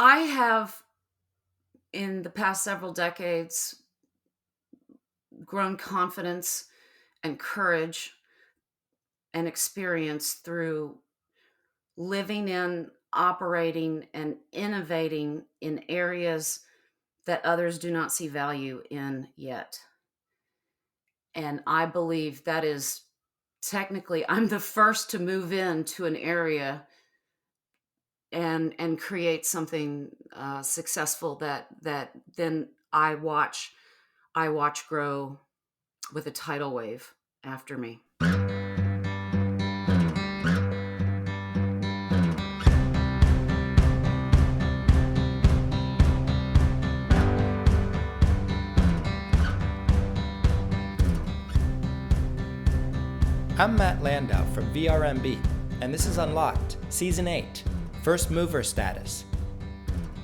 I have, in the past several decades, grown confidence and courage and experience through living in, operating, and innovating in areas that others do not see value in yet. And I believe that is technically, I'm the first to move into an area and create something successful that then I watch grow with a tidal wave after me. I'm Matt Landau from VRMB, and this is Unlocked, Season 8, First Mover Status.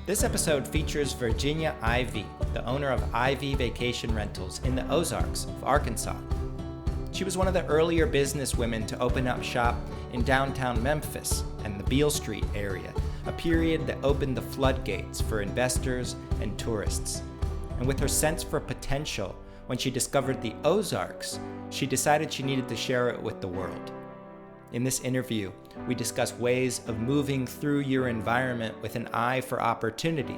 This episode features Virginia Ivy, the owner of Ivy Vacation Rentals in the Ozarks of Arkansas. She was one of the earlier businesswomen to open up shop in downtown Memphis and the Beale Street area, a period that opened the floodgates for investors and tourists. And with her sense for potential, when she discovered the Ozarks, she decided she needed to share it with the world. In this interview, we discuss ways of moving through your environment with an eye for opportunity,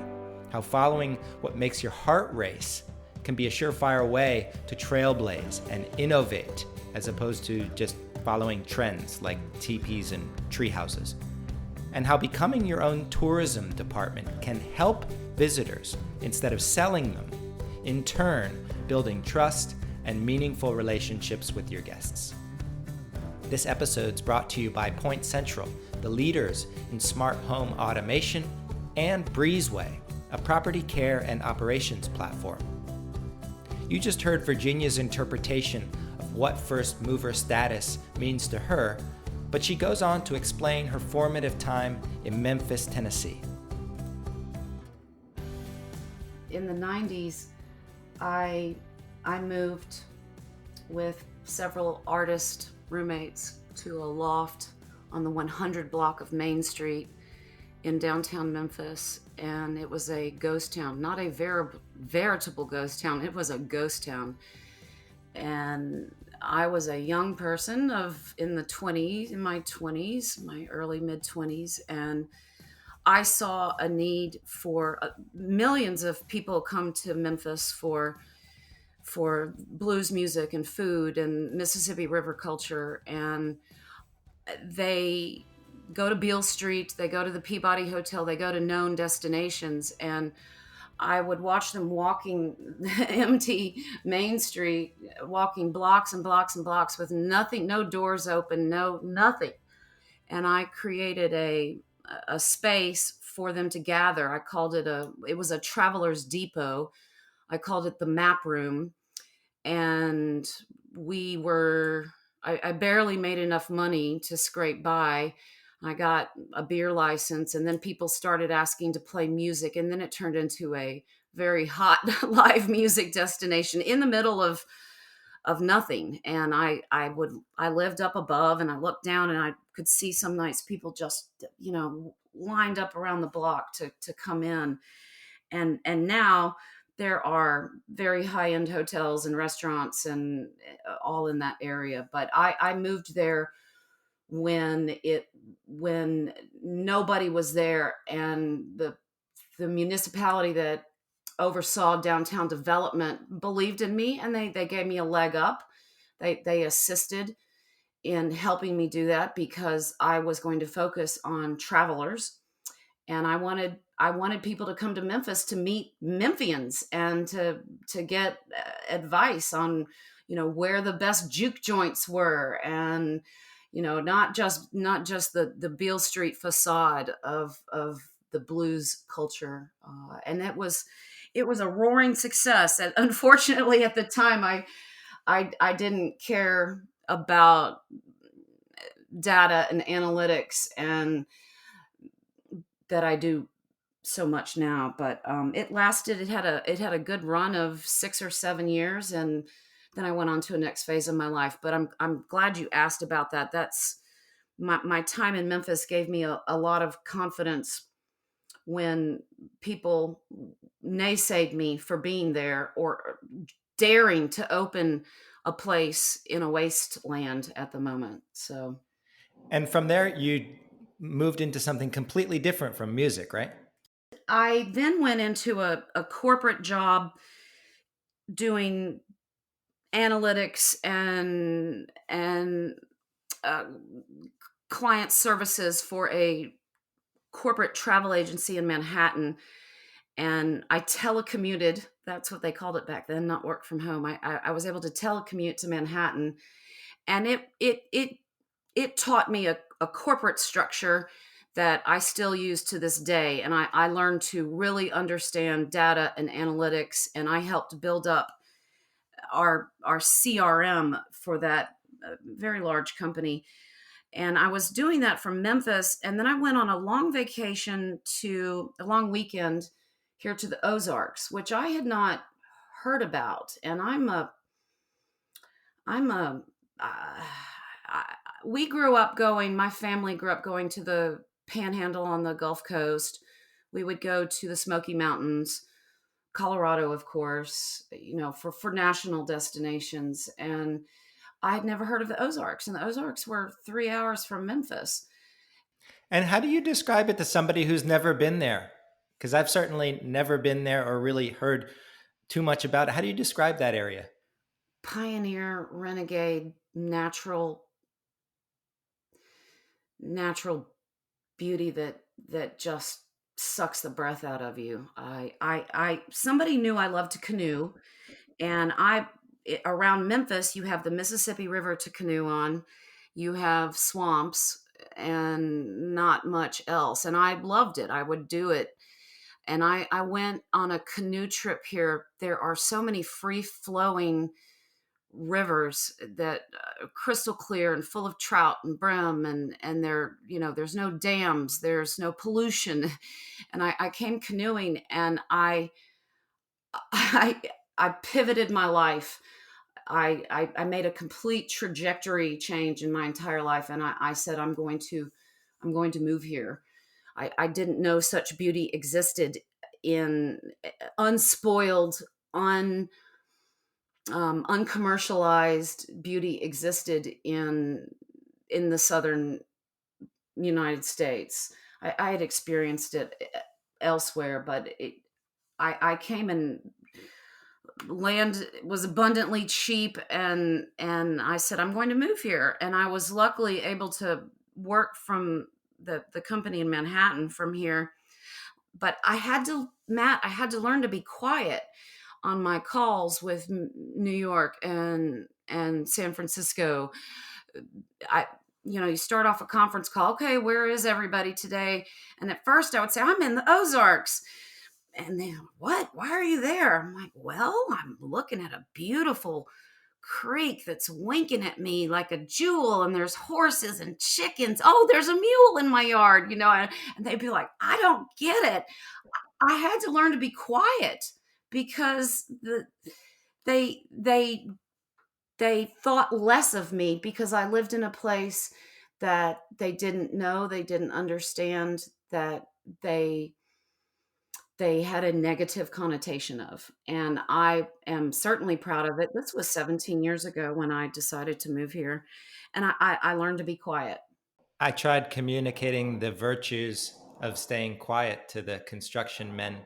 how following what makes your heart race can be a surefire way to trailblaze and innovate, as opposed to just following trends like teepees and tree houses, and how becoming your own tourism department can help visitors instead of selling them, in turn building trust and meaningful relationships with your guests. This episode's brought to you by PointCentral, the leaders in smart home automation, and Breezeway, a property care and operations platform. You just heard Virginia's interpretation of what first mover status means to her, but she goes on to explain her formative time in Memphis, Tennessee. In the 90s, I moved with several artist roommates to a loft on the 100 block of Main Street in downtown Memphis, and it was a ghost town, not a veritable ghost town. It was a ghost town, and I was a young person in my 20s, my early mid 20s, and I saw a need for millions of people come to Memphis for blues music and food and Mississippi River culture, and they go to Beale Street, they go to the Peabody Hotel, they go to known destinations, and I would watch them walking empty Main Street, walking blocks and blocks and blocks with nothing, no doors open, no nothing. And I created a space for them to gather. It was a traveler's depot. I called it the map room. And I barely made enough money to scrape by. I got a beer license, and then people started asking to play music. And then it turned into a very hot live music destination in the middle of nothing. And I lived up above, and I looked down, and I could see some nights people just, lined up around the block to come in. And now there are very high-end hotels and restaurants and all in that area. But I moved there when nobody was there, and the municipality that oversaw downtown development believed in me, and they gave me a leg up. They assisted in helping me do that because I was going to focus on travelers, and I wanted people to come to Memphis to meet Memphians and to get advice on where the best juke joints were, and not just the Beale Street facade of the blues culture, and it was a roaring success. And unfortunately, at the time, I didn't care about data and analytics and that I do so much now. But it lasted. It had a good run of 6 or 7 years, and then I went on to a next phase of my life. But I'm glad you asked about that. That's my time in Memphis gave me a lot of confidence when people naysayed me for being there or daring to open a place in a wasteland at the moment. So And from there, you moved into something completely different from music, right? I then went into a corporate job doing analytics and uh, client services for a corporate travel agency in Manhattan. And I telecommuted. That's what they called it back then, not work from home. I was able to telecommute to Manhattan, and it taught me a corporate structure that I still use to this day. And I learned to really understand data and analytics, and I helped build up our CRM for that very large company. And I was doing that from Memphis, and then I went on a long vacation to a long weekend here to the Ozarks, which I had not heard about. And I'm a, I, we grew up going, my family grew up going to the Panhandle on the Gulf Coast. We would go to the Smoky Mountains, Colorado, of course, for national destinations. And I had never heard of the Ozarks, and the Ozarks were 3 hours from Memphis. And how do you describe it to somebody who's never been there? Because I've certainly never been there or really heard too much about it. How do you describe that area? Pioneer, renegade, natural beauty that just sucks the breath out of you. Somebody knew I loved to canoe, and around Memphis, you have the Mississippi River to canoe on, you have swamps, and not much else. And I loved it. I would do it. And I went on a canoe trip here. There are so many free flowing rivers that crystal clear and full of trout and brim, and there's no dams, there's no pollution. And I came canoeing, and I I pivoted my life. I made a complete trajectory change in my entire life, and I said I'm going to move here. I didn't know such beauty existed in unspoiled, uncommercialized beauty existed in the southern United States. I had experienced it elsewhere, but I came, and land was abundantly cheap, and I said I'm going to move here, and I was luckily able to work from the company in Manhattan from here. But I had to learn to be quiet on my calls with New York and San Francisco. I you start off a conference call. Okay, where is everybody today? And at first I would say I'm in the Ozarks. And then, what? Why are you there? I'm like, well, I'm looking at a beautiful creek that's winking at me like a jewel, and there's horses and chickens. Oh, there's a mule in my yard, and they'd be like, I don't get it. I had to learn to be quiet because they they they thought less of me because I lived in a place that they didn't know, they didn't understand, that they they had a negative connotation of. And I am certainly proud of it. This was 17 years ago when I decided to move here, and I learned to be quiet. I tried communicating the virtues of staying quiet to the construction men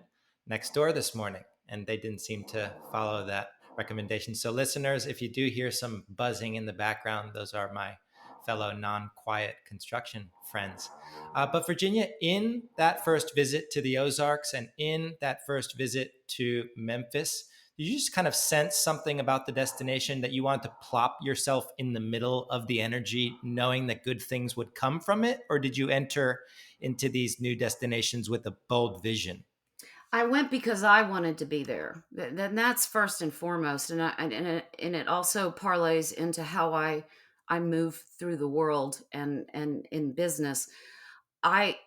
next door this morning, and they didn't seem to follow that recommendation. So, listeners, if you do hear some buzzing in the background, those are my fellow non quiet construction friends. But, Virginia, in that first visit to the Ozarks and in that first visit to Memphis, did you just kind of sense something about the destination that you want to plop yourself in the middle of the energy, knowing that good things would come from it? Or did you enter into these new destinations with a bold vision? I went because I wanted to be there. Then that's first and foremost, and it also parlays into how I move through the world and in business. I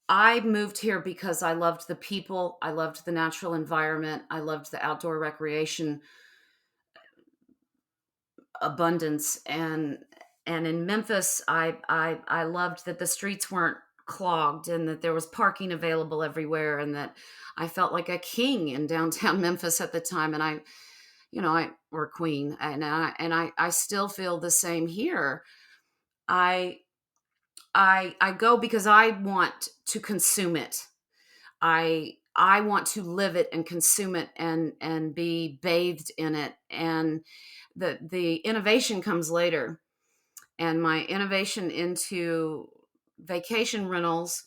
I moved here because I loved the people, I loved the natural environment, I loved the outdoor recreation abundance, and in Memphis, I loved that the streets weren't clogged and that there was parking available everywhere and that I felt like a king in downtown Memphis at the time. And or queen. And I still feel the same here. I, I go because I want to consume it. I want to live it and consume it and be bathed in it. And the innovation comes later. And my innovation into vacation rentals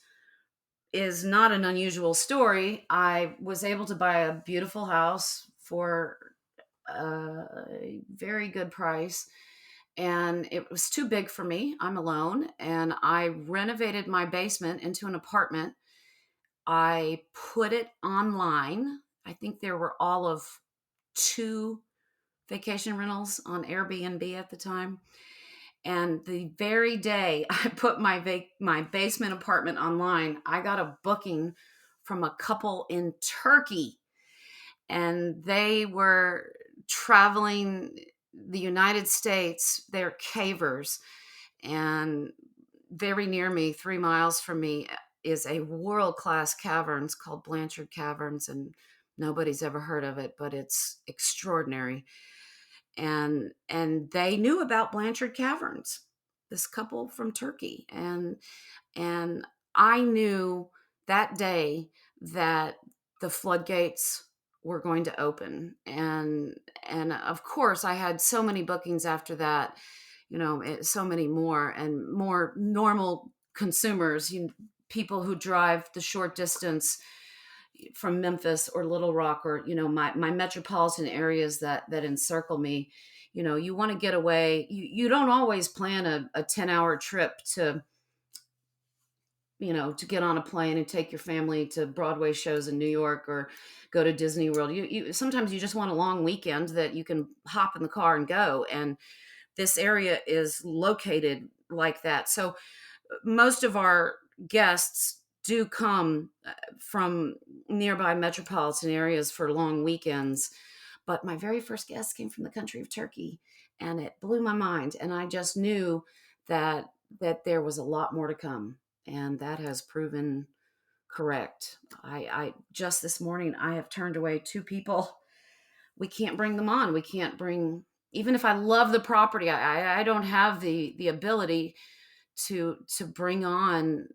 is not an unusual story. I was able to buy a beautiful house for a very good price, and it was too big for me. I'm alone, and I renovated my basement into an apartment. I put it online. I think there were all of two vacation rentals on Airbnb at the time. And the very day I put my basement apartment online, I got a booking from a couple in Turkey, and they were traveling the United States. They're cavers, and very near me, 3 miles from me, is a world-class caverns called Blanchard Caverns, and nobody's ever heard of it, but it's extraordinary. And they knew about Blanchard Caverns, this couple from Turkey, and I knew that day that the floodgates were going to open. And of course I had so many bookings after that, so many more and more normal consumers, people who drive the short distance from Memphis or Little Rock, or my metropolitan areas that encircle me. You want to get away. You don't always plan a 10-hour trip to get on a plane and take your family to Broadway shows in New York or go to Disney World. You sometimes you just want a long weekend that you can hop in the car and go. And this area is located like that. So most of our guests do come from nearby metropolitan areas for long weekends. But my very first guest came from the country of Turkey, and it blew my mind. And I just knew that there was a lot more to come, and that has proven correct. I just this morning I have turned away two people. We can't bring them on. We can't bring, even if I love the property, I don't have the ability to bring on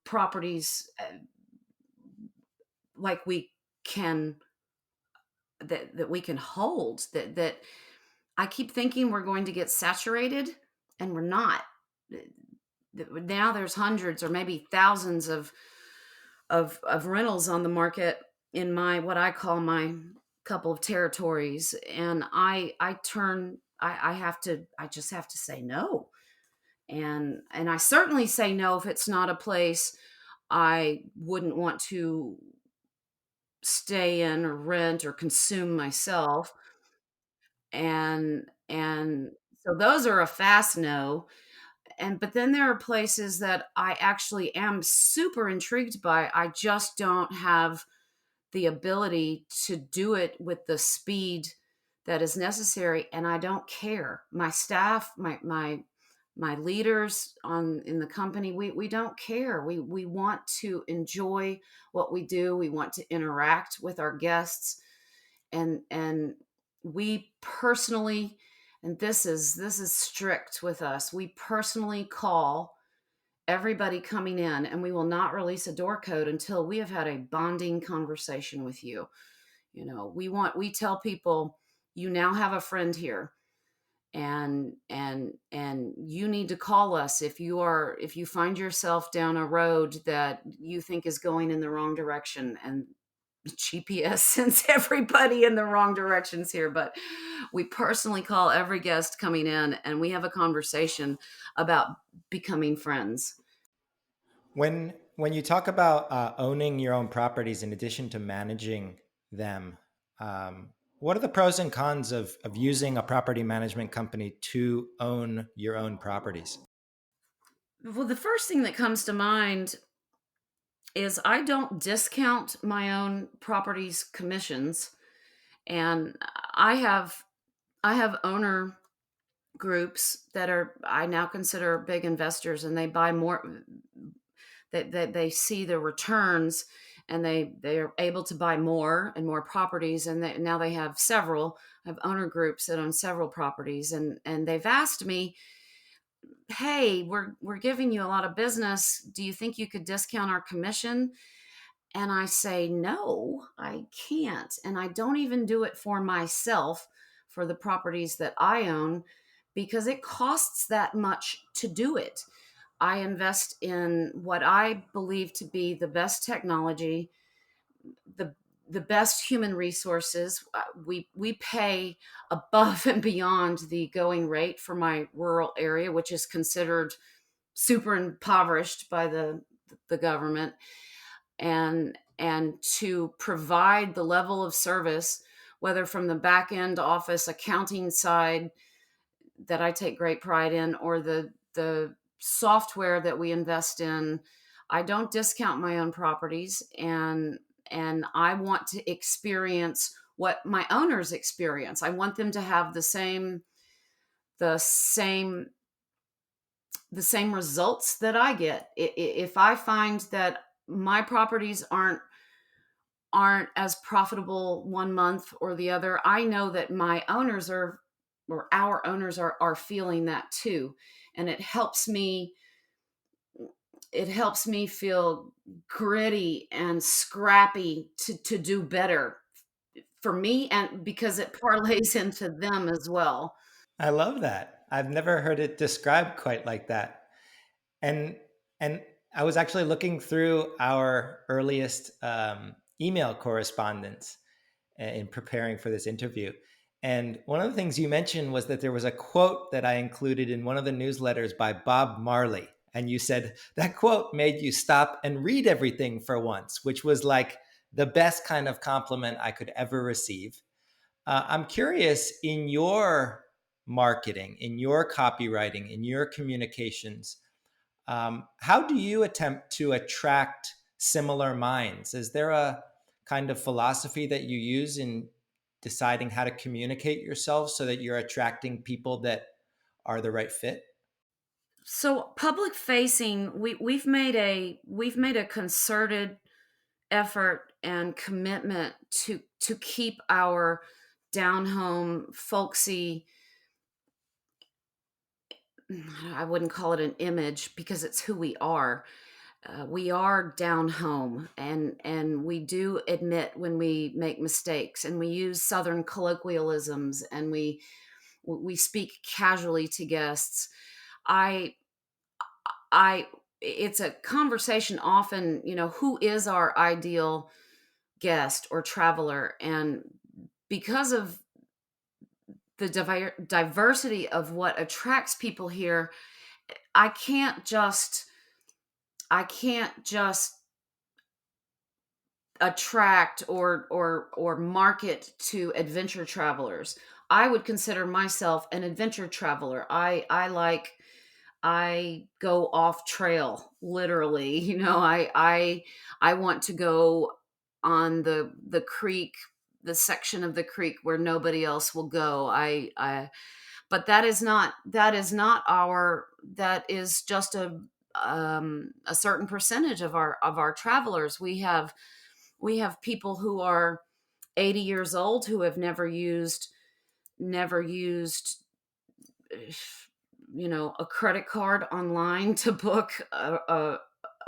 properties like we can, that we can hold, that I keep thinking we're going to get saturated, and we're not. Now there's hundreds or maybe thousands of rentals on the market in my, what I call my couple of territories. And I just have to say no. And I certainly say no if it's not a place I wouldn't want to stay in or rent or consume myself. And so those are a fast no. But then there are places that I actually am super intrigued by. I just don't have the ability to do it with the speed that is necessary, and I don't care. My staff, my leaders in the company, we don't care. We want to enjoy what we do. We want to interact with our guests, and we personally, and this is strict with us, we personally call everybody coming in, and we will not release a door code until we have had a bonding conversation with you. We tell people, you now have a friend here, and you need to call us if you find yourself down a road that you think is going in the wrong direction. And GPS sends everybody in the wrong directions here, but we personally call every guest coming in, and we have a conversation about becoming friends. When you talk about owning your own properties in addition to managing them, what are the pros and cons of using a property management company to own your own properties? Well, the first thing that comes to mind is I don't discount my own properties commissions. And I have owner groups that are, I now consider big investors, and that they see the returns, and they are able to buy more and more properties, and now they have owner groups that own several properties, and they've asked me, hey, we're giving you a lot of business, do you think you could discount our commission? And I say, no, I can't. And I don't even do it for myself, for the properties that I own, because it costs that much to do it. I invest in what I believe to be the best technology, the the best human resources. We pay above and beyond the going rate for my rural area, which is considered super impoverished by the government, and to provide the level of service, whether from the back end office accounting side that I take great pride in, or the software that we invest in. I don't discount my own properties, and I want to experience what my owners experience. I want them to have the same the same results that I get. If I find that my properties aren't as profitable one month or the other, I know that my owners are, or our owners are feeling that too. And it helps me feel gritty and scrappy to do better for me, and because it parlays into them as well. I love that. I've never heard it described quite like that. And and I was actually looking through our earliest email correspondence in preparing for this interview. And one of the things you mentioned was that there was a quote that I included in one of the newsletters by Bob Marley. And you said that quote made you stop and read everything for once, which was like the best kind of compliment I could ever receive. I'm curious, in your marketing, in your copywriting, in your communications, how do you attempt to attract similar minds? Is there a kind of philosophy that you use in deciding how to communicate yourself so that you're attracting people that are the right fit? So public facing, we've made a concerted effort and commitment to keep our down home folksy, I wouldn't call it an image because it's who we are. We are down home, and we do admit when we make mistakes, and we use southern colloquialisms, and we speak casually to guests. I i it's a conversation often, who is our ideal guest or traveler, and because of the diversity of what attracts people here, i can't just I can't just attract or market to adventure travelers. I would consider myself an adventure traveler. I go off trail, literally. I want to go on the creek, the section of the creek where nobody else will go. I But that is just a certain percentage of our travelers. We have people who are 80 years old who have never used a credit card online to book a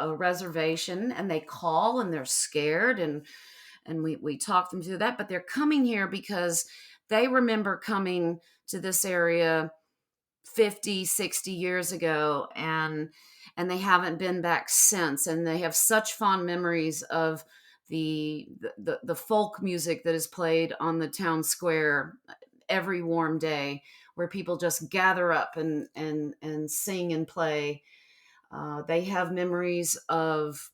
reservation, and they call and they're scared, and we talk them through that, but they're coming here because they remember coming to this area 50, 60 years ago, and they haven't been back since, and they have such fond memories of the folk music that is played on the town square every warm day, where people just gather up and sing and play. They have memories of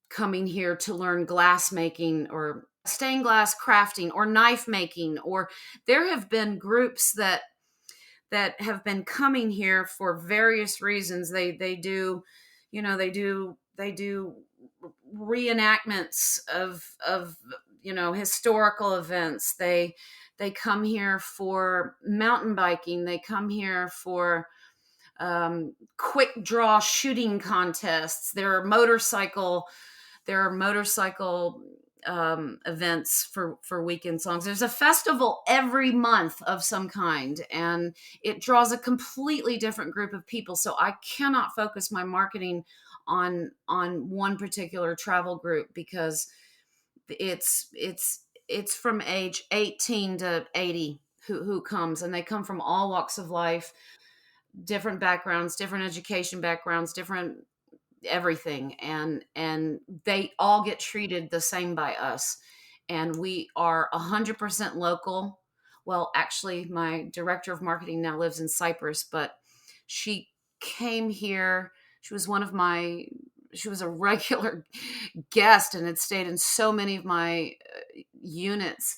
coming here to learn glass making, or stained glass crafting, or knife making. Or there have been groups that have been coming here for various reasons. They do reenactments of historical events. They come here for mountain biking. They come here for quick draw shooting contests. There are motorcycle events for weekend songs. There's a festival every month of some kind, and it draws a completely different group of people. So I cannot focus my marketing on one particular travel group, because it's from age 18 to 80 who comes, and they come from all walks of life, different backgrounds, different education backgrounds, different everything, and they all get treated the same by us. And we are 100% local. Well, actually, my director of marketing now lives in Cyprus, but she came here. She was a regular guest and had stayed in so many of my units.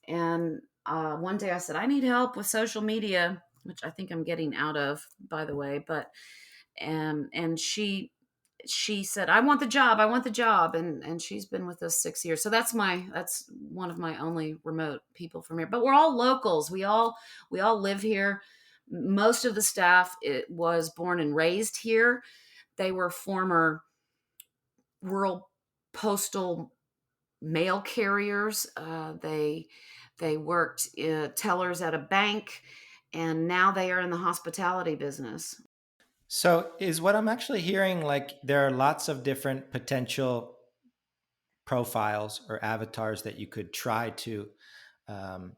And one day I said, I need help with social media, which I think I'm getting out of, by the way. But and she said, I want the job, I want the job. And she's been with us 6 years. So that's one of my only remote people from here. But we're all locals. We all live here. Most of the staff, it was born and raised here. They were former rural postal mail carriers. They worked tellers at a bank, and now they are in the hospitality business. So, is what I'm actually hearing like there are lots of different potential profiles or avatars that you could try to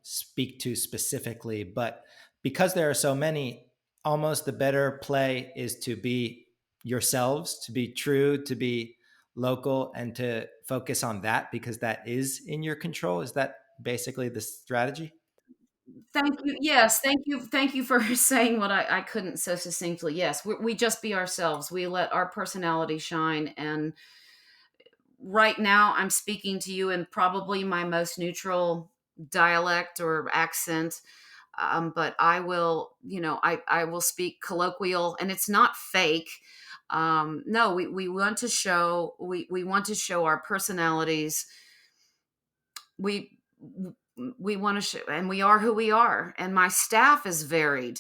speak to specifically, but because there are so many, almost the better play is to be yourselves, to be true, to be local, and to focus on that because that is in your control. Is that basically the strategy? Thank you. Yes, thank you. Thank you for saying what I couldn't so succinctly. Yes, we just be ourselves. We let our personality shine. And right now, I'm speaking to you in probably my most neutral dialect or accent. But I will, I will speak colloquial, and it's not fake. No, we want to show, we want to show our personalities. We we want to show, and we are who we are. And my staff is varied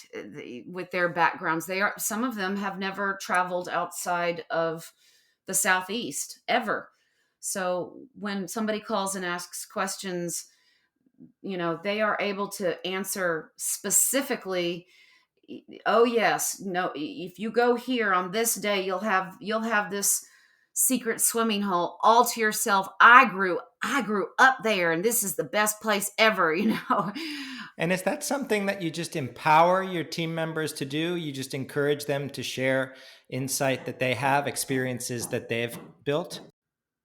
with their backgrounds. Some of them have never traveled outside of the Southeast ever. So when somebody calls and asks questions, they are able to answer specifically. Oh yes, no, if you go here on this day, you'll have this secret swimming hole all to yourself. I grew up there, and this is the best place ever. And is that something that you just empower your team members to do? You just encourage them to share insight that they have, experiences that they've built?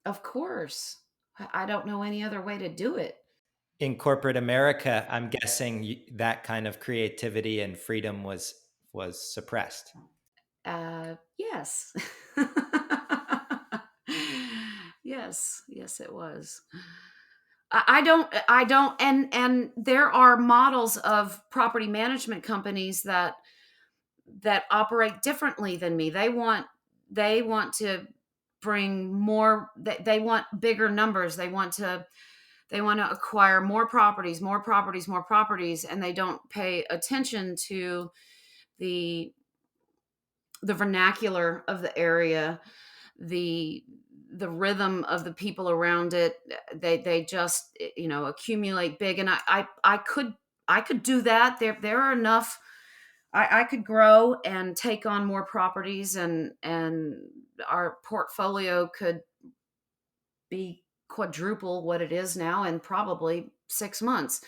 Of course. I don't know any other way to do it. In corporate America, I'm guessing that kind of creativity and freedom was suppressed. Yes. Yes, it was. I don't, and there are models of property management companies that operate differently than me. They want to bring more. They want bigger numbers. They want to acquire more properties, more properties, more properties, and they don't pay attention to the the vernacular of the area, the the rhythm of the people around it. They just accumulate big. And I could do that. There are enough. I could grow and take on more properties, and our portfolio could be quadruple what it is now in probably 6 months.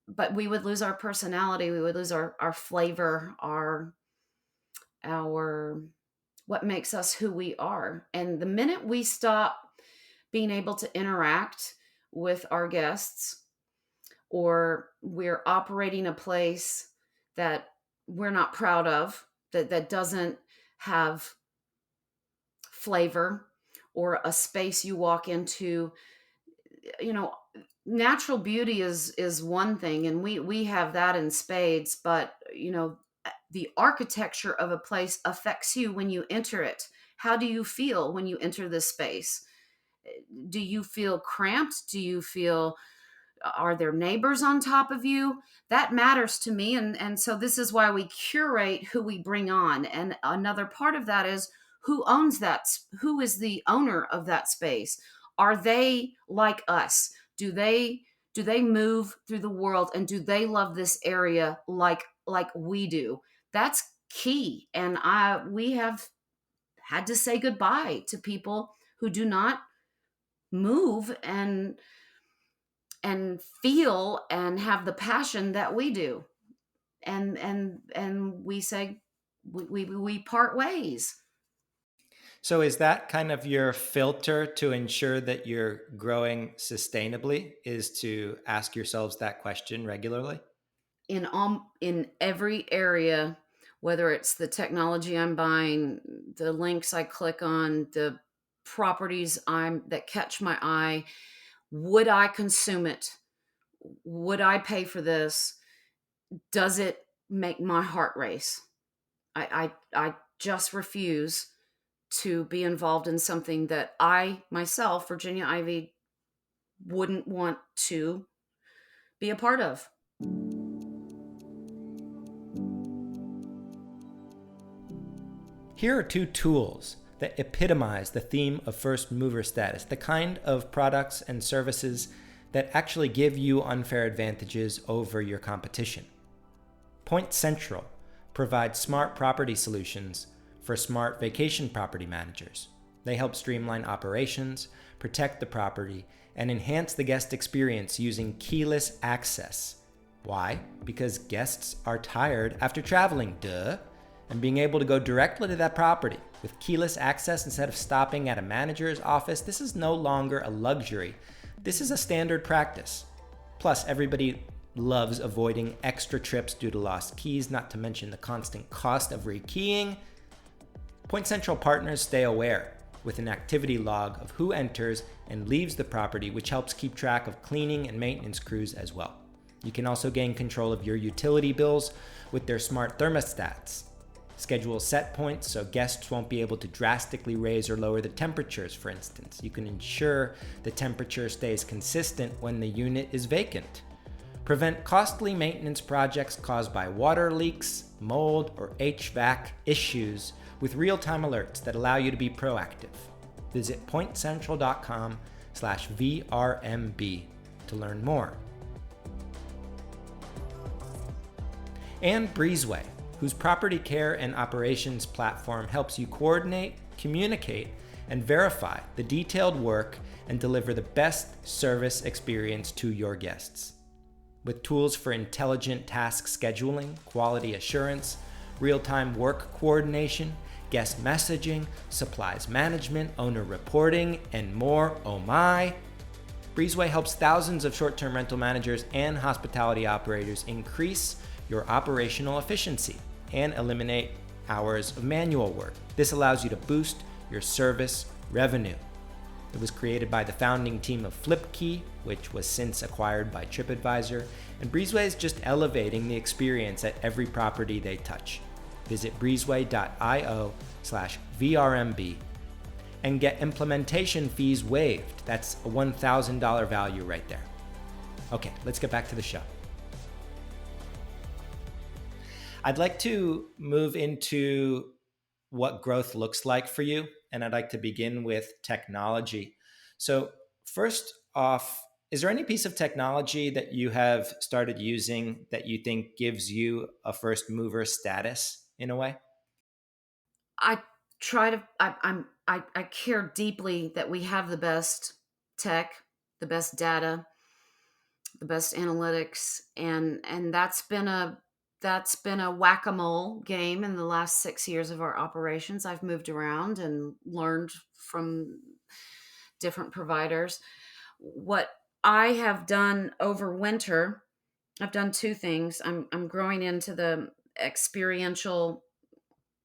But we would lose our personality. We would lose our flavor, our what makes us who we are. And the minute we stop being able to interact with our guests, or we're operating a place that we're not proud of, that doesn't have flavor, or a space you walk into, you know natural beauty is one thing, and we have that in spades. But the architecture of a place affects you when you enter it. How do you feel when you enter this space? Do you feel cramped? Do you feel Are there neighbors on top of you? That matters to me. And so this is why we curate who we bring on. And another part of that is who owns that, who is the owner of that space? Are they like us? Do they move through the world, and do they love this area like we do? That's key. And we have had to say goodbye to people who do not move and feel and have the passion that we do. And we say we part ways. So is that kind of your filter to ensure that you're growing sustainably, is to ask yourselves that question regularly? In every area, whether it's the technology I'm buying, the links I click on, the properties I'm that catch my eye, would I consume it? Would I pay for this? Does it make my heart race? I just refuse to be involved in something that I myself, Virginia Ivy, wouldn't want to be a part of. Here are two tools that epitomize the theme of first mover status, the kind of products and services that actually give you unfair advantages over your competition. PointCentral provides smart property solutions for smart vacation property managers. They help streamline operations, protect the property, and enhance the guest experience using keyless access. Why? Because guests are tired after traveling, duh. And being able to go directly to that property with keyless access instead of stopping at a manager's office, this is no longer a luxury. This is a standard practice. Plus, everybody loves avoiding extra trips due to lost keys, not to mention the constant cost of rekeying. PointCentral partners stay aware with an activity log of who enters and leaves the property, which helps keep track of cleaning and maintenance crews as well. You can also gain control of your utility bills with their smart thermostats. Schedule set points so guests won't be able to drastically raise or lower the temperatures, for instance. You can ensure the temperature stays consistent when the unit is vacant. Prevent costly maintenance projects caused by water leaks, mold, or HVAC issues with real-time alerts that allow you to be proactive. Visit pointcentral.com/VRMB to learn more. And Breezeway, whose property care and operations platform helps you coordinate, communicate, and verify the detailed work and deliver the best service experience to your guests. With tools for intelligent task scheduling, quality assurance, real-time work coordination, guest messaging, supplies management, owner reporting, and more, oh my! Breezeway helps thousands of short-term rental managers and hospitality operators increase your operational efficiency and eliminate hours of manual work. This allows you to boost your service revenue. It was created by the founding team of FlipKey, which was since acquired by TripAdvisor, and Breezeway is just elevating the experience at every property they touch. Visit breezeway.io/VRMB and get implementation fees waived. That's a $1,000 value right there. Okay, let's get back to the show. I'd like to move into what growth looks like for you, and I'd like to begin with technology. So first off, is there any piece of technology that you have started using that you think gives you a first mover status in a way? I try to. I care deeply that we have the best tech, the best data, the best analytics, and that's been a whack-a-mole game in the last 6 years of our operations. I've moved around and learned from different providers. What I have done over winter, I've done two things. I'm growing into the experiential,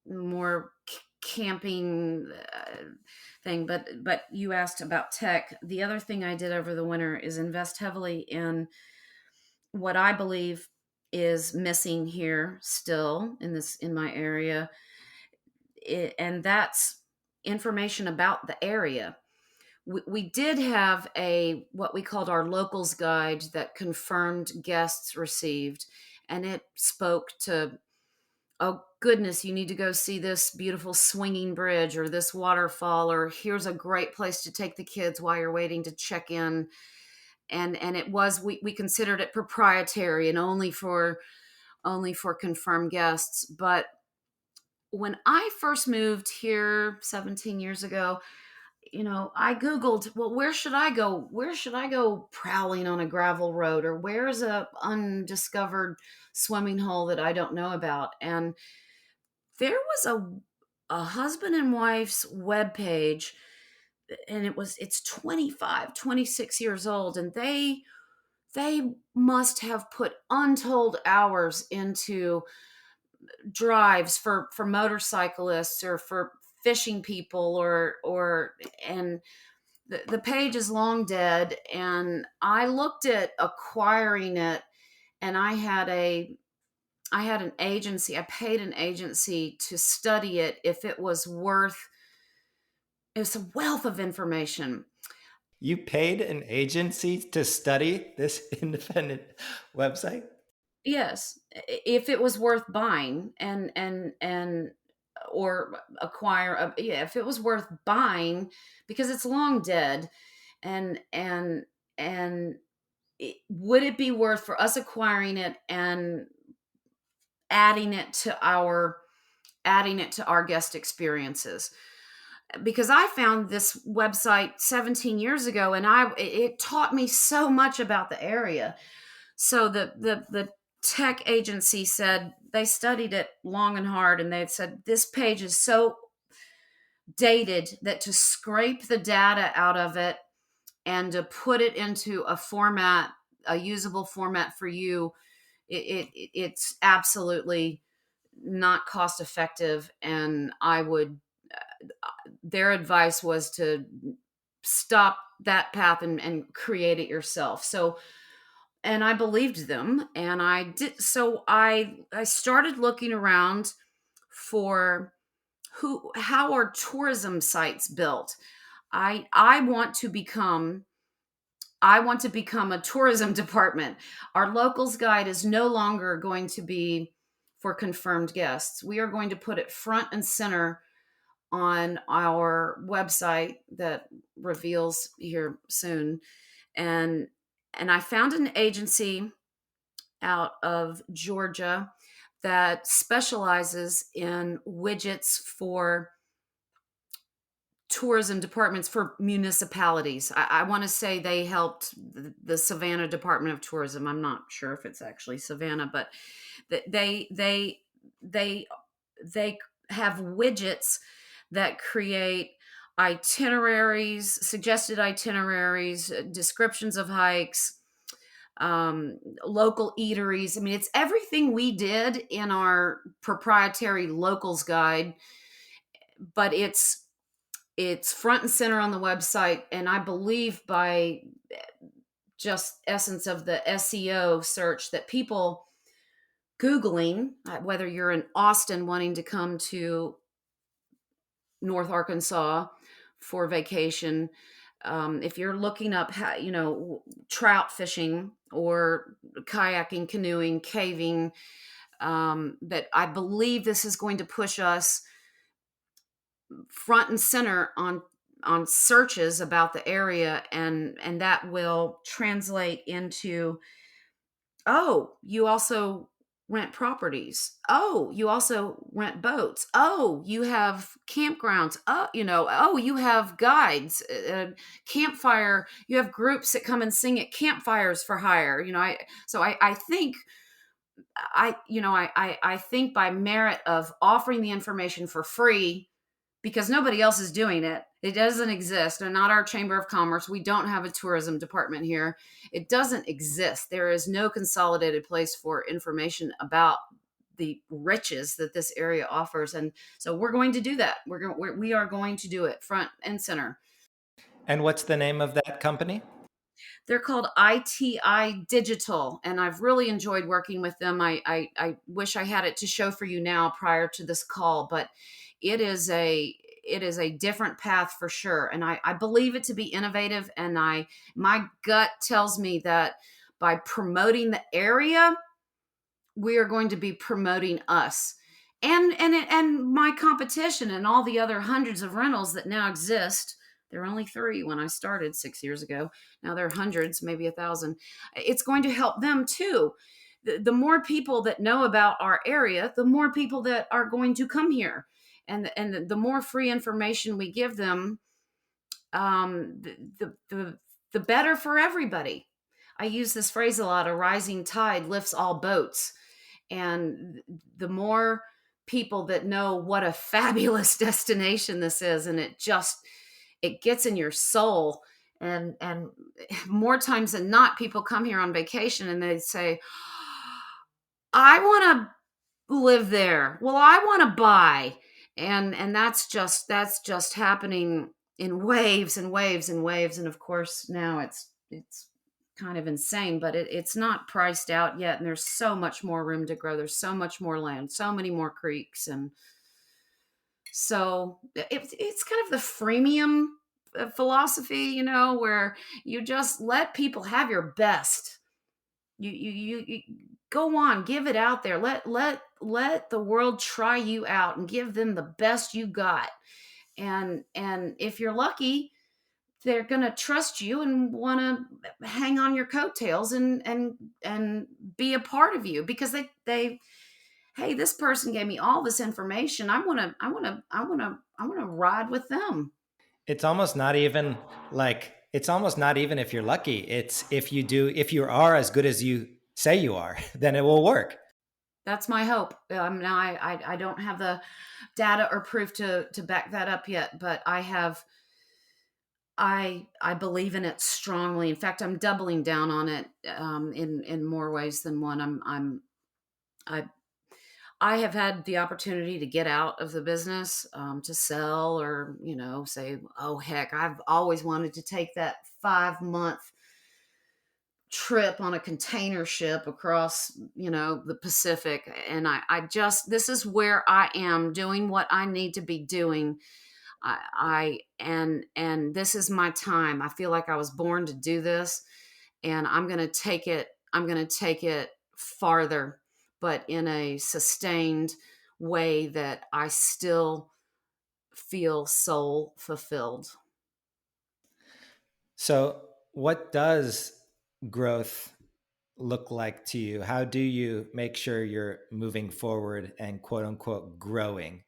more camping thing. But you asked about tech. The other thing I did over the winter is invest heavily in what I believe is missing here still in my area, and that's information about the area. we did have a what we called our locals guide that confirmed guests received, and it spoke to, oh goodness, you need to go see this beautiful swinging bridge or this waterfall, or here's a great place to take the kids while you're waiting to check in. And it was, we considered it proprietary and only for confirmed guests. But when I first moved here 17 years ago, I Googled, well, where should I go? Where should I go prowling on a gravel road? Or where's a undiscovered swimming hole that I don't know about? And there was a husband and wife's webpage, and it's 25, 26 years old, and they must have put untold hours into drives for motorcyclists or for fishing people, or and the page is long dead. And I looked at acquiring it, and I had an agency. I paid an agency to study it, if it was worth. It's a wealth of information. You paid an agency to study this independent website? Yes, if it was worth buying, and or acquire. Yeah, if it was worth buying, because it's long dead, and would it be worth for us acquiring it and adding it to our guest experiences? Because I found this website 17 years ago, and it taught me so much about the area. So the tech agency said they studied it long and hard, and they said this page is so dated that to scrape the data out of it and to put it into a usable format for you, it's absolutely not cost effective. And their advice was to stop that path and create it yourself. So, and I believed them, and I did. So I started looking around for how are tourism sites built. I want to become a tourism department. Our locals guide is no longer going to be for confirmed guests. We are going to put it front and center on our website that reveals here soon. And I found an agency out of Georgia that specializes in widgets for tourism departments for municipalities. I want to say they helped the Savannah Department of Tourism. I'm not sure if it's actually Savannah, but they have widgets that create itineraries, suggested itineraries, descriptions of hikes, local eateries. I mean, it's everything we did in our proprietary locals guide, but it's front and center on the website. And I believe by just essence of the SEO search, that people Googling, whether you're in Austin wanting to come to North Arkansas for vacation, if you're looking up, trout fishing or kayaking, canoeing, caving, that I believe this is going to push us front and center on searches about the area, and that will translate into, oh, you also rent properties. Oh, you also rent boats. Oh, you have campgrounds. Oh, you have guides, campfire. You have groups that come and sing at campfires for hire. I think I think by merit of offering the information for free, because nobody else is doing it. It doesn't exist. They're not our Chamber of Commerce. We don't have a tourism department here. It doesn't exist. There is no consolidated place for information about the riches that this area offers. And so we're going to do that. We are going to do it front and center. And what's the name of that company? They're called ITI Digital, and I've really enjoyed working with them. I wish I had it to show for you now prior to this call, but it is it is a different path for sure. And I believe it to be innovative. And my gut tells me that by promoting the area, we are going to be promoting us and my competition and all the other hundreds of rentals that now exist. There were only 3 when I started 6 years ago. Now there are hundreds, maybe 1,000. It's going to help them too. The more people that know about our area, the more people that are going to come here, and the more free information we give them, the better for everybody. I use this phrase a lot: a rising tide lifts all boats. And the more people that know what a fabulous destination this is, and it gets in your soul. And more times than not, people come here on vacation and they say, I want to live there. Well, I want to buy. And that's just happening in waves and waves and waves. And of course now it's kind of insane, but it's not priced out yet. And there's so much more room to grow. There's so much more land, so many more creeks. And so it's kind of the freemium philosophy, where you just let people have your best. You go on, give it out there. Let the world try you out and give them the best you got. And if you're lucky, they're going to trust you and want to hang on your coattails and be a part of you, because they hey, this person gave me all this information. I want to ride with them. It's almost not even if you're lucky. It's if you are as good as you say you are, then it will work. That's my hope. Now I don't have the data or proof to back that up yet, but I believe in it strongly. In fact, I'm doubling down on it in more ways than one. I have had the opportunity to get out of the business, to sell, or say, oh heck, I've always wanted to take that 5-month trip on a container ship across the Pacific. And this is where I am doing what I need to be doing. And this is my time. I feel like I was born to do this, and I'm going to take it farther, but in a sustained way that I still feel soul fulfilled. So what does growth look like to you? How do you make sure you're moving forward and quote unquote growing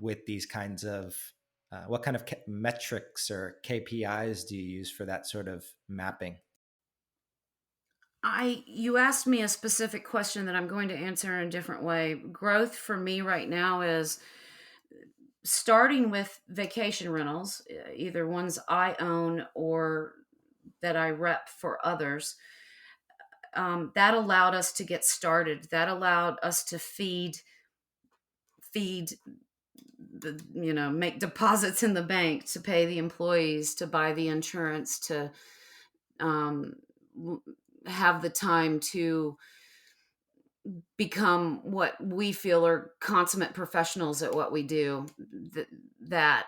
with these kinds of what kind of metrics or KPIs do you use for that sort of mapping? You asked me a specific question that I'm going to answer in a different way. Growth for me right now is starting with vacation rentals, either ones I own or that I rep for others. That allowed us to get started. That allowed us to feed make deposits in the bank, to pay the employees, to buy the insurance, to have the time to become what we feel are consummate professionals at what we do. But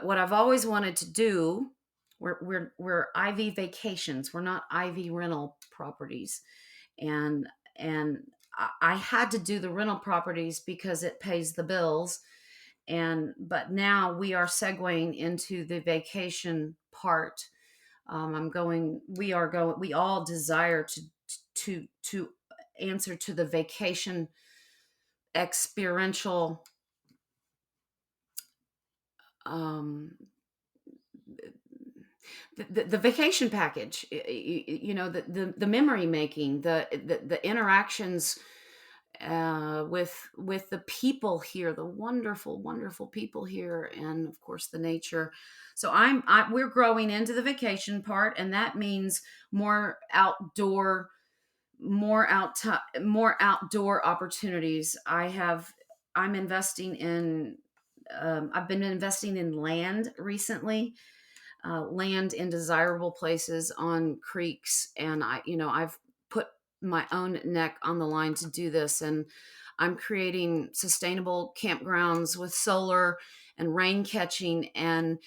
what I've always wanted to do, we're IV vacations. We're not IV rental properties. And I had to do the rental properties because it pays the bills. But now we are segueing into the vacation part. We all desire to answer to the vacation experiential, the vacation package, the memory making, the interactions with the people here, the wonderful, wonderful people here, and of course the nature. So we're growing into the vacation part, and that means more outdoor opportunities. I'm investing in. I've been investing in land recently, land in desirable places on creeks, and I've put my own neck on the line to do this, and I'm creating sustainable campgrounds with solar and rain catching, and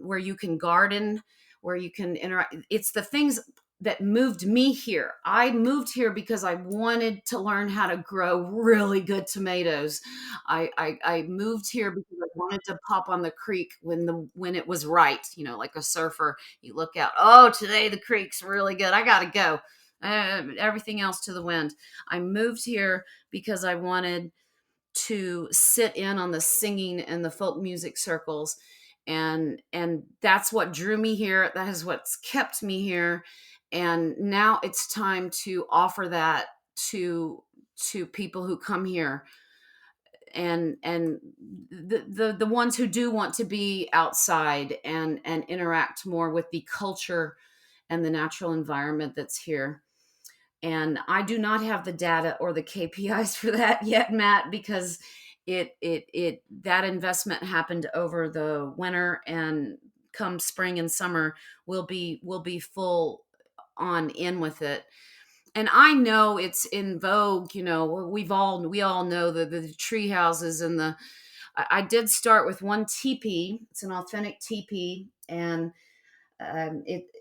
where you can garden, where you can interact. It's the things that moved me here. I moved here because I wanted to learn how to grow really good tomatoes. I moved here because I wanted to pop on the creek when it was right. You know, like a surfer, you look out. Oh, today the creek's really good. I gotta go. Everything else to the wind. I moved here because I wanted to sit in on the singing and the folk music circles, and that's what drew me here. That is what's kept me here, and now it's time to offer that to people who come here, and the ones who do want to be outside and interact more with the culture and the natural environment that's here. And I do not have the data or the KPIs for that yet, Matt, because it that investment happened over the winter, and come spring and summer we'll be full on in with it. And I know it's in vogue. You know, we all know the tree houses and the. I did start with one teepee. It's an authentic teepee, and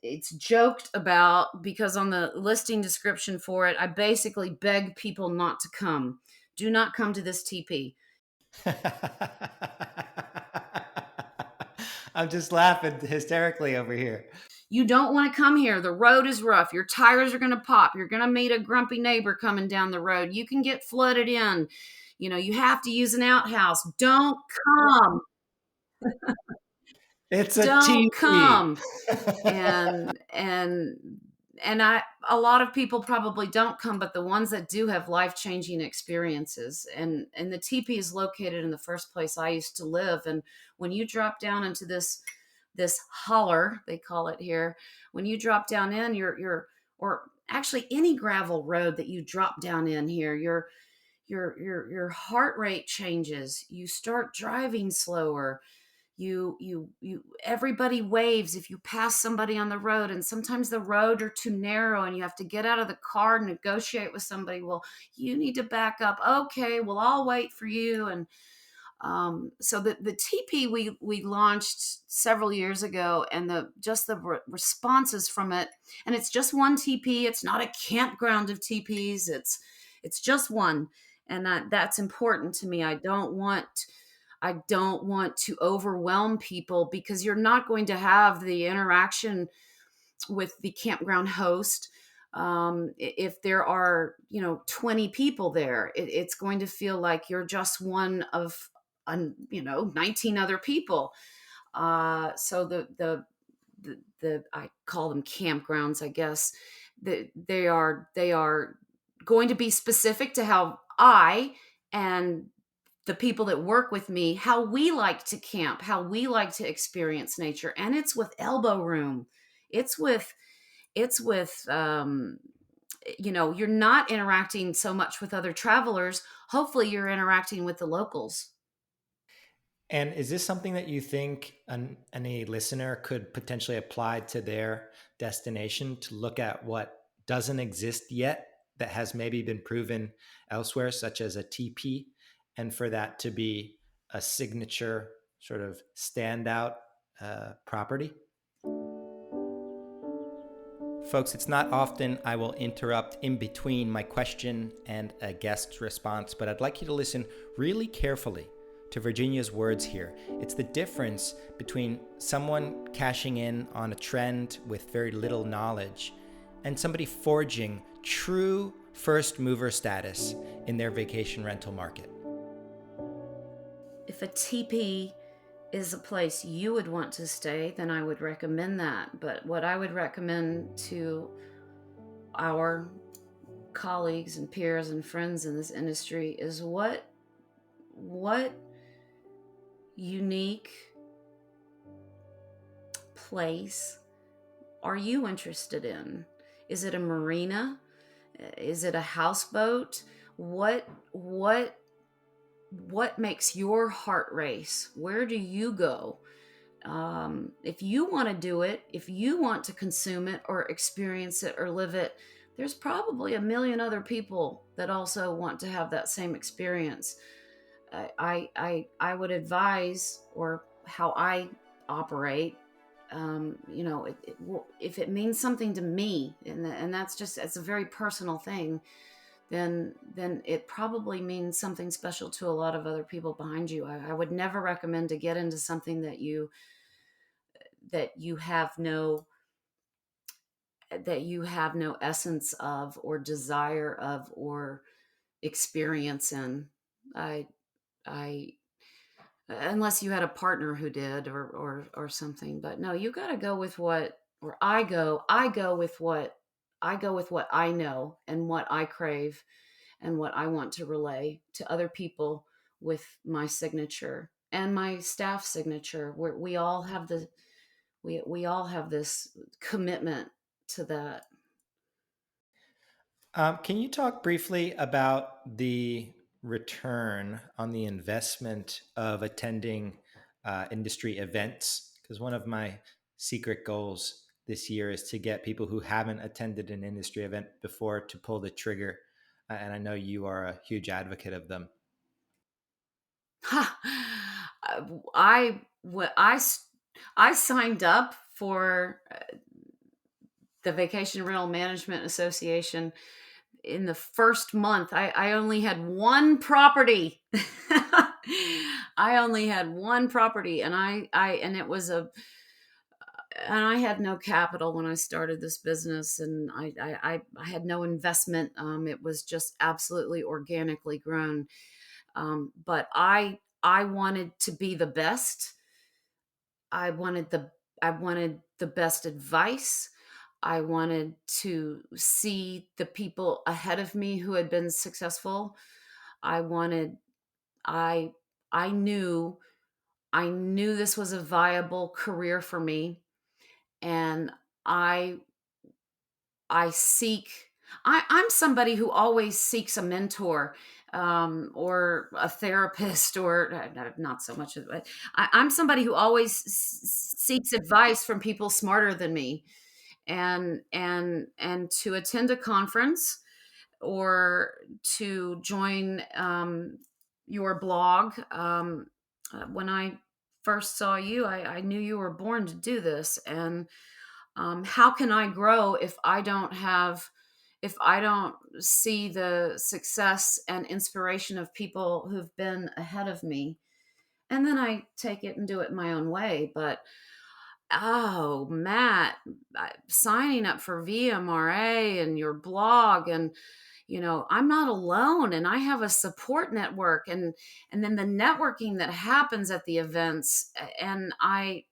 it's joked about because on the listing description for it, I basically beg people not to come. Do not come to this teepee. I'm just laughing hysterically over here. You don't want to come here. The road is rough. Your tires are going to pop. You're going to meet a grumpy neighbor coming down the road. You can get flooded in. You know, you have to use an outhouse. Don't come. It's a Don't TV. come. And and I a lot of people probably don't come, but the ones that do have life-changing experiences. And the teepee is located in the first place I used to live. And when you drop down into this holler, they call it here, when you drop down in your or actually any gravel road that you drop down in here, your heart rate changes. You start driving slower. You everybody waves if you pass somebody on the road, and sometimes the road are too narrow and you have to get out of the car and negotiate with somebody. Well, you need to back up. Okay, well, I'll wait for you. And so the TP we launched several years ago, and the responses from it, and it's just one TP. It's not a campground of TPs. It's just one, and that's important to me. I don't want to overwhelm people, because you're not going to have the interaction with the campground host. If there are 20 people there, it's going to feel like you're just one of 19 other people. So the I call them campgrounds, I guess. They are going to be specific to how I and the people that work with me, how we like to camp, how we like to experience nature. And it's with elbow room. It's with you're not interacting so much with other travelers. Hopefully you're interacting with the locals. And is this something that you think any listener could potentially apply to their destination, to look at what doesn't exist yet that has maybe been proven elsewhere, such as a TP, and for that to be a signature sort of standout property? Folks, it's not often I will interrupt in between my question and a guest's response, but I'd like you to listen really carefully to Virginia's words here. It's the difference between someone cashing in on a trend with very little knowledge and somebody forging true first mover status in their vacation rental market. If a TP is a place you would want to stay, then I would recommend that. But what I would recommend to our colleagues and peers and friends in this industry is what unique place are you interested in? Is it a marina? Is it a houseboat? What makes your heart race? Where do you go? If you want to do it, if you want to consume it or experience it or live it, there's probably a million other people that also want to have that same experience. I would advise, or how I operate, if it means something to me, and that's just, it's a very personal thing, then it probably means something special to a lot of other people behind you. I would never recommend to get into something that you have no that you have no essence of, or desire of, or experience in. I i unless you had a partner who did, or something. But no, you got to go with what, or I go with what I know, and what I crave, and what I want to relay to other people, with my signature and my staff signature, where we all have this commitment to that. Can you talk briefly about the return on the investment of attending industry events? Because one of my secret goals this year is to get people who haven't attended an industry event before to pull the trigger. And I know you are a huge advocate of them. I what I signed up for the Vacation Rental Management Association. In the first month, I only had one property. I only had one property, and I had no capital when I started this business, and I had no investment. It was just absolutely organically grown. But I wanted to be the best. I wanted the best advice. I wanted to see the people ahead of me who had been successful. I wanted I I knew this was a viable career for me, and I I seek I'm somebody who always seeks a mentor, or a therapist, or not so much of it. I'm somebody who always seeks advice from people smarter than me, and to attend a conference, or to join your blog. When I first saw you, I knew you were born to do this. And how can I grow if I don't see the success and inspiration of people who've been ahead of me? And then I take it and do it my own way. But oh, Matt, signing up for VMRA and your blog, and I'm not alone, and I have a support network, and then the networking that happens at the events. And I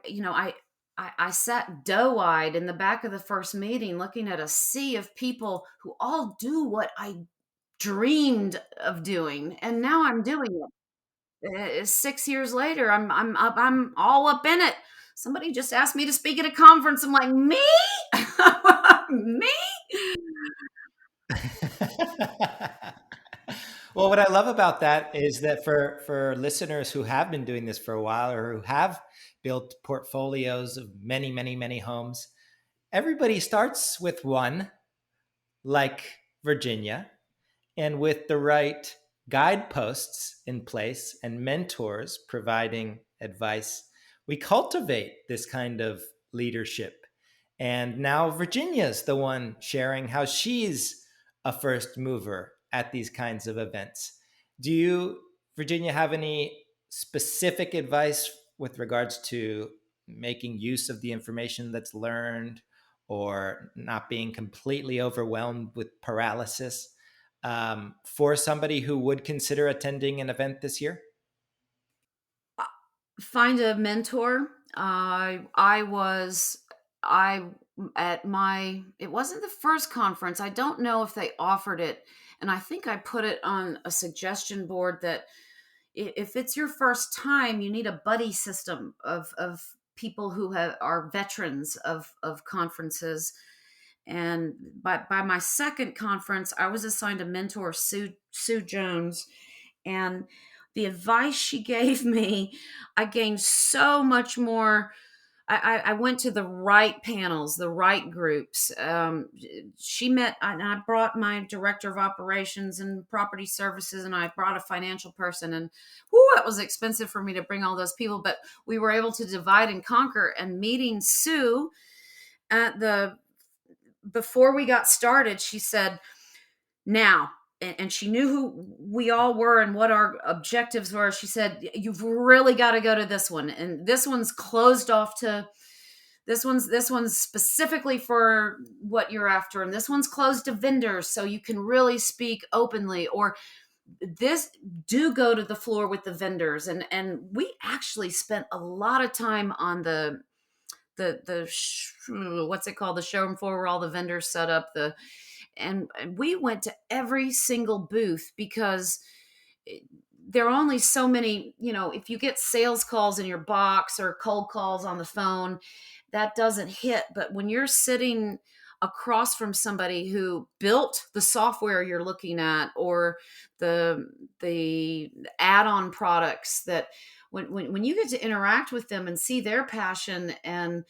you know I sat doe-eyed in the back of the first meeting, looking at a sea of people who all do what I dreamed of doing, and now I'm doing it. 6 years later, I'm all up in it. Somebody just asked me to speak at a conference. I'm like, me? Me? Well, what I love about that is that for listeners who have been doing this for a while, or who have built portfolios of many, many, many homes, everybody starts with one, like Virginia, and with the right guideposts in place and mentors providing advice, we cultivate this kind of leadership. And now Virginia's the one sharing how she's a first mover at these kinds of events. Do you, Virginia, have any specific advice with regards to making use of the information that's learned, or not being completely overwhelmed with paralysis, for somebody who would consider attending an event this year? Find a mentor. I was I at my it wasn't the first conference. I don't know if they offered it, and I think I put it on a suggestion board that if it's your first time, you need a buddy system of people who are veterans of conferences. And by my second conference, I was assigned a mentor, Sue Jones, and the advice she gave me, I gained so much more I went to the right panels, the right groups. She met, and I brought my director of operations and property services, and I brought a financial person. And whoo, it was expensive for me to bring all those people, but we were able to divide and conquer. And meeting Sue at the before we got started, she said, now, and she knew who we all were and what our objectives were. She said, you've really got to go to this one, and this one's closed off to this one's specifically for what you're after, and this one's closed to vendors, so you can really speak openly. Or this, do go to the floor with the vendors. And we actually spent a lot of time on what's it called, the showroom floor where all the vendors set up. And we went to every single booth, because there are only so many, if you get sales calls in your box or cold calls on the phone, that doesn't hit. But when you're sitting across from somebody who built the software you're looking at, or the add-on products, that when you get to interact with them and see their passion, and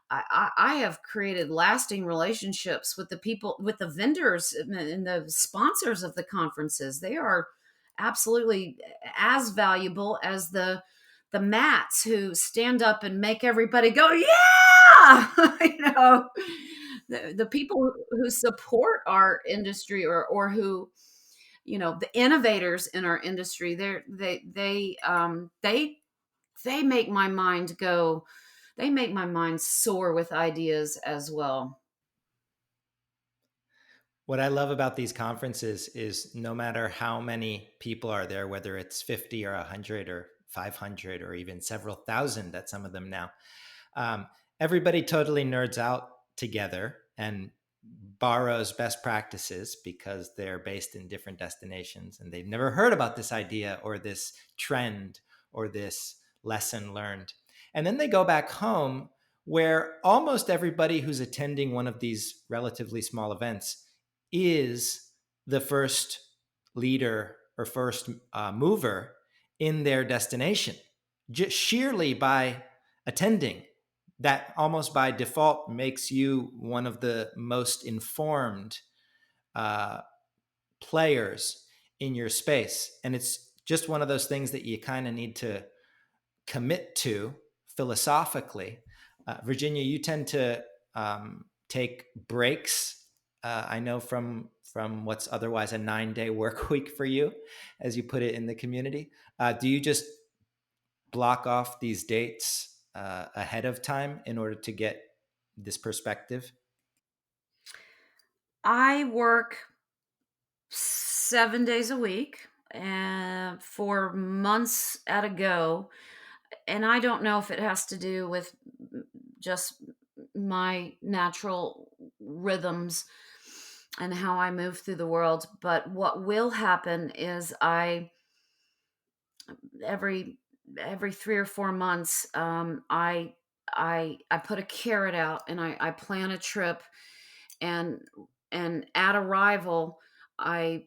I have created lasting relationships with the people, with the vendors and the sponsors of the conferences. They are absolutely as valuable as the mats who stand up and make everybody go, yeah. The people who support our industry, or who, the innovators in our industry, they make my mind go, they make my mind soar with ideas as well. What I love about these conferences is no matter how many people are there, whether it's 50 or 100 or 500 or even several thousand at some of them now, everybody totally nerds out together and borrows best practices because they're based in different destinations and they've never heard about this idea or this trend or this lesson learned. And then they go back home, where almost everybody who's attending one of these relatively small events is the first leader or first mover in their destination, just sheerly by attending. That almost by default makes you one of the most informed players in your space. And it's just one of those things that you kind of need to commit to philosophically. Virginia, you tend to take breaks. I know from what's otherwise a 9-day work week for you, as you put it in the community. Do you just block off these dates ahead of time in order to get this perspective? I work 7 days a week, and for months at a go. And I don't know if it has to do with just my natural rhythms and how I move through the world. But what will happen is every 3 or 4 months, I put a carrot out, and I plan a trip, and at arrival, I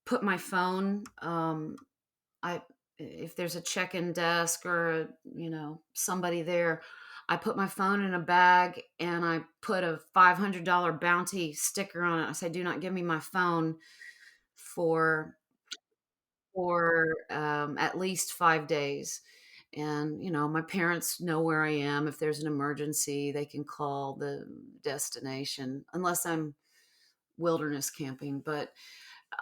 put my phone, I if there's a check-in desk, or somebody there, I put my phone in a bag, and I put a $500 bounty sticker on it. I say, do not give me my phone for at least 5 days. And my parents know where I am. If there's an emergency, they can call the destination, unless I'm wilderness camping. But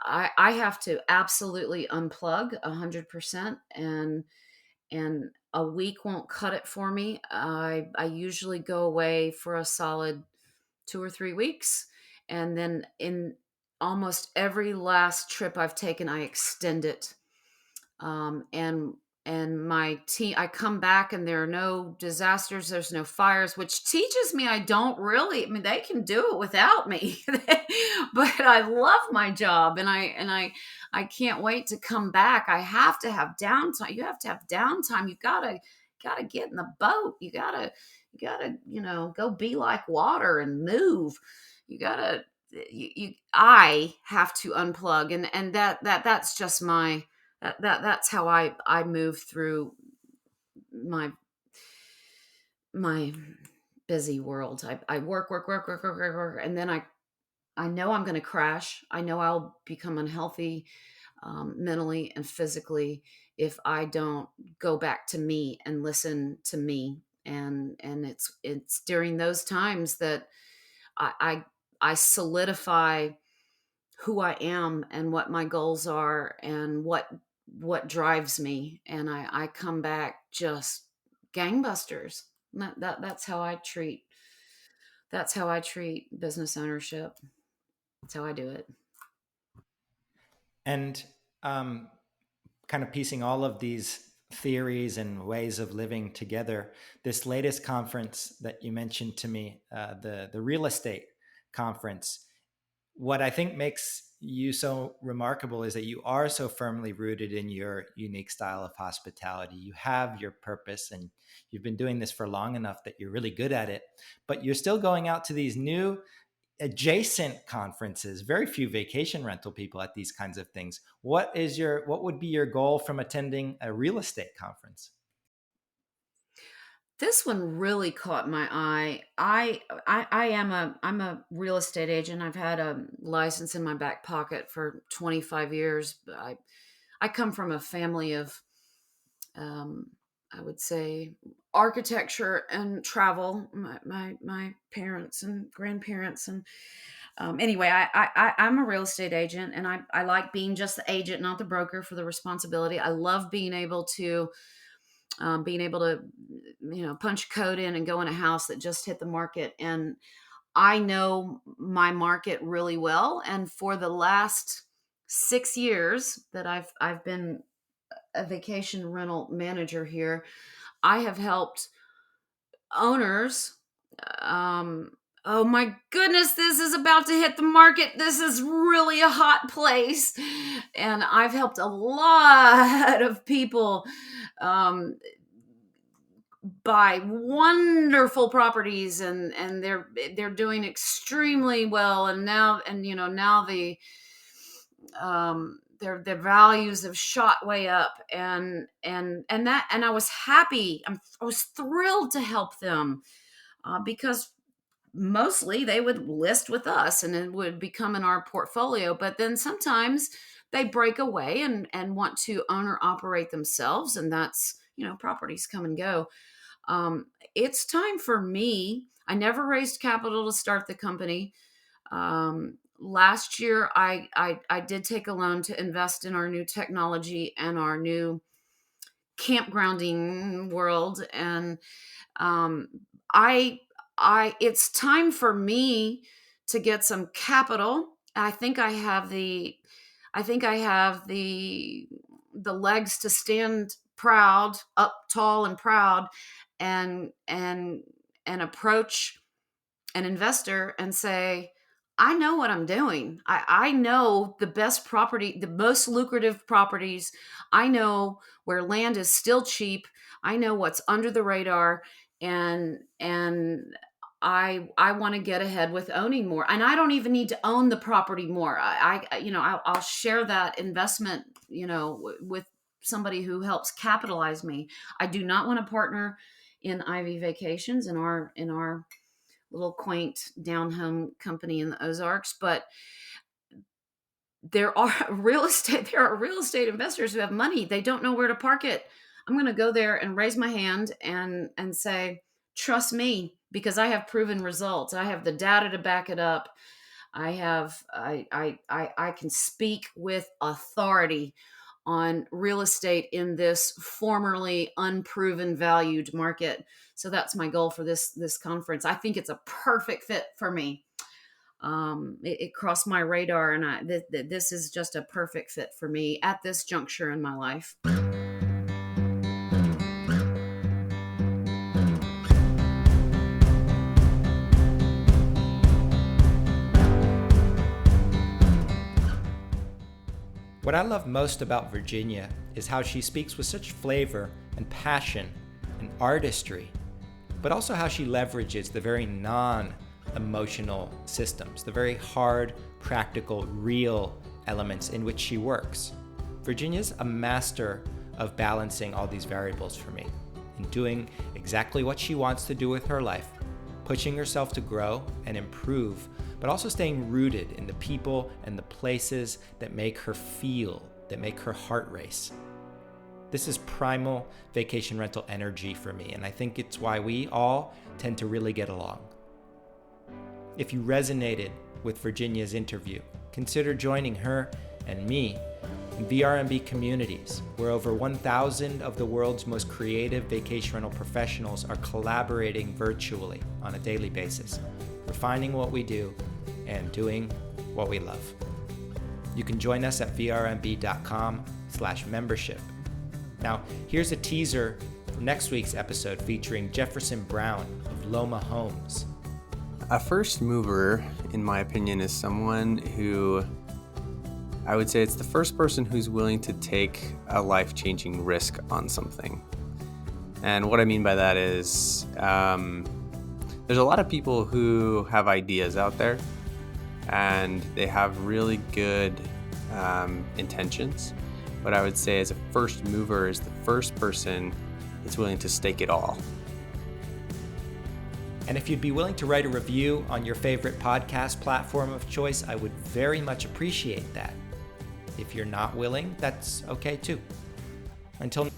I have to absolutely unplug 100%, and a week won't cut it for me. I usually go away for a solid 2 or 3 weeks, and then in almost every last trip I've taken, I extend it. And my team, I come back and there are no disasters, there's no fires, which teaches me I don't really, I mean, they can do it without me. But I love my job, and I can't wait to come back. I have to have downtime. You have to have downtime. You gotta get in the boat. You gotta go be like water and move. I have to unplug, and that's just that's how I move through my my busy world. I work, work, work, work, work, work, work, and then I know I'm going to crash. I know I'll become unhealthy, mentally and physically, if I don't go back to me and listen to me. And it's during those times that I I solidify who I am and what my goals are and what drives me, and I come back just gangbusters. That's how I treat business ownership. That's how I do it. And kind of piecing all of these theories and ways of living together, this latest conference that you mentioned to me, the real estate conference, what I think makes you so remarkable is that you are so firmly rooted in your unique style of hospitality. You have your purpose, and you've been doing this for long enough that you're really good at it, but you're still going out to these new adjacent conferences. Very few vacation rental people at these kinds of things. What would be your goal from attending a real estate conference? This one really caught my eye. I'm a real estate agent. I've had a license in my back pocket for 25 years. I come from a family of, um, I would say, architecture and travel. My parents and grandparents, and anyway, I'm a real estate agent, and I like being just the agent, not the broker, for the responsibility. I love being able to, punch a code in and go in a house that just hit the market. And I know my market really well. And for the last 6 years that I've been a vacation rental manager here, I have helped owners. Oh my goodness, this is about to hit the market. This is really a hot place. And I've helped a lot of people buy wonderful properties, and they're doing extremely well. And now their values have shot way up, and I was happy. I was thrilled to help them, because mostly they would list with us and it would become in our portfolio. But then sometimes they break away and want to own or operate themselves, and that's, properties come and go. It's time for me. I never raised capital to start the company. Last year, I did take a loan to invest in our new technology and our new campgrounding world. And um, it's time for me to get some capital. I think I have the legs to stand proud, up tall and proud, and approach an investor and say, I know what I'm doing. I know the best property, the most lucrative properties. I know where land is still cheap. I know what's under the radar, and I want to get ahead with owning more. And I don't even need to own the property more. I'll share that investment, with somebody who helps capitalize me. I do not want to partner in Ivy Vacations, in our little quaint down home company in the Ozarks, but there are real estate investors who have money. They don't know where to park it. I'm going to go there and raise my hand and say, trust me, because I have proven results. I have the data to back it up. I can speak with authority on real estate in this formerly unproven valued market. So that's my goal for this conference. I think it's a perfect fit for me. It crossed my radar, and this is just a perfect fit for me at this juncture in my life. What I love most about Virginia is how she speaks with such flavor and passion and artistry, but also how she leverages the very non-emotional systems, the very hard, practical, real elements in which she works. Virginia's a master of balancing all these variables for me. in doing exactly what she wants to do with her life, pushing herself to grow and improve, but also staying rooted in the people and the places that make her feel, that make her heart race. This is primal vacation rental energy for me, and I think it's why we all tend to really get along. If you resonated with Virginia's interview, consider joining her and me in VRMB communities, where over 1,000 of the world's most creative vacation rental professionals are collaborating virtually on a daily basis, refining what we do and doing what we love. You can join us at vrmb.com/membership. Now, here's a teaser for next week's episode featuring Jefferson Brown of Loma Homes. A first mover, in my opinion, is someone who, I would say it's the first person who's willing to take a life-changing risk on something. And what I mean by that is there's a lot of people who have ideas out there and they have really good intentions. But I would say as a first mover is the first person that's willing to stake it all. And if you'd be willing to write a review on your favorite podcast platform of choice, I would very much appreciate that. If you're not willing, that's okay too. Until